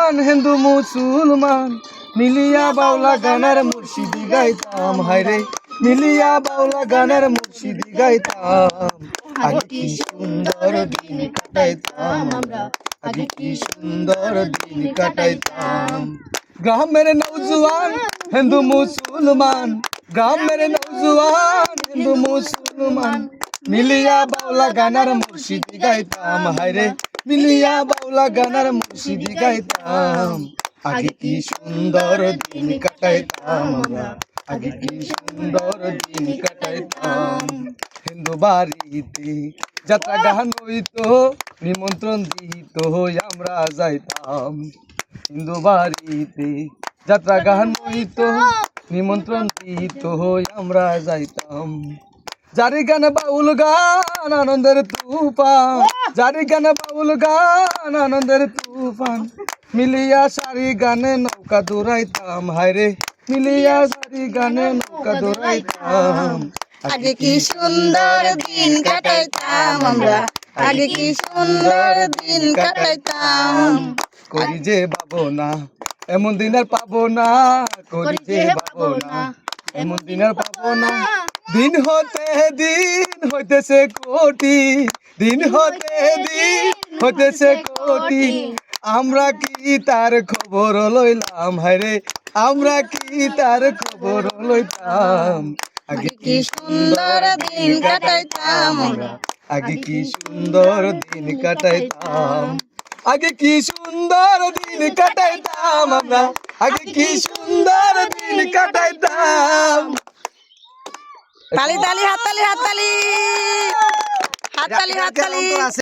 নৌজুয়ান হিন্দু মুসলমান মিলিয়া বাউলা গানের মুর্শিদি গাইতাম, হায়রে মিলিয়া বাউলা গানের মুর্শিদি গাইতাম। আগে কি সুন্দর দিন কাটাইতাম আমরা, আগে কি সুন্দর দিন কাটাইতাম। গ্রামের নৌজুয়ান হিন্দু মুসলমান, গ্রামের নৌজুয়ান হিন্দু মুসলমান মিলিয়া বাউলা গানার মুর্শিদি গাইতাম, হায়রে মিলিয়া বাউলা গানার মুর্শিদি গাইতাম। আগে কি সুন্দর দিন কাটাইতাম আমরা, আগে কি সুন্দর দিন কাটাইতাম। হিন্দু বাড়িতে যাত্রা গান হইতো, নিমন্ত্রণ দিত আমরা যাইতাম। হিন্দু বাড়িতে যাত্রা গান হইতো, নিমন্ত্রণ দিত আমরা যাইতাম। জারি গান বাউল গান আনন্দের তুফান, জারি গান বাউল গান আনন্দের তুফান মিলিয়া সারি গানে নৌকা দৌড়াইতাম, হায়রে মিলিয়া সারি গানে নৌকা দৌড়াইতাম। আগে কি সুন্দর দিন কাটাইতাম আমরা, আগে কি সুন্দর দিন কাটাইতাম। করি যে পাবো না এমন দিন আর পাবো না, করি যে পাবো না এমন দিন আর পাবো না। দিন হইতেছে কোটি, দিন হইতেছে কোটি, আমরা কি তার খবর লইলাম, হায়রে আমরা কি তার খবর লইতাম। আগে কি সুন্দর দিন কাটাইতাম আমরা, আগে কি সুন্দর দিন কাটাইতাম, আগে কি সুন্দর দিন কাটাইতাম আমরা, আগে কি সুন্দর দিন কাটাইতাম। তালি তালি হাততালি হাততালি হাততালি হাততালি।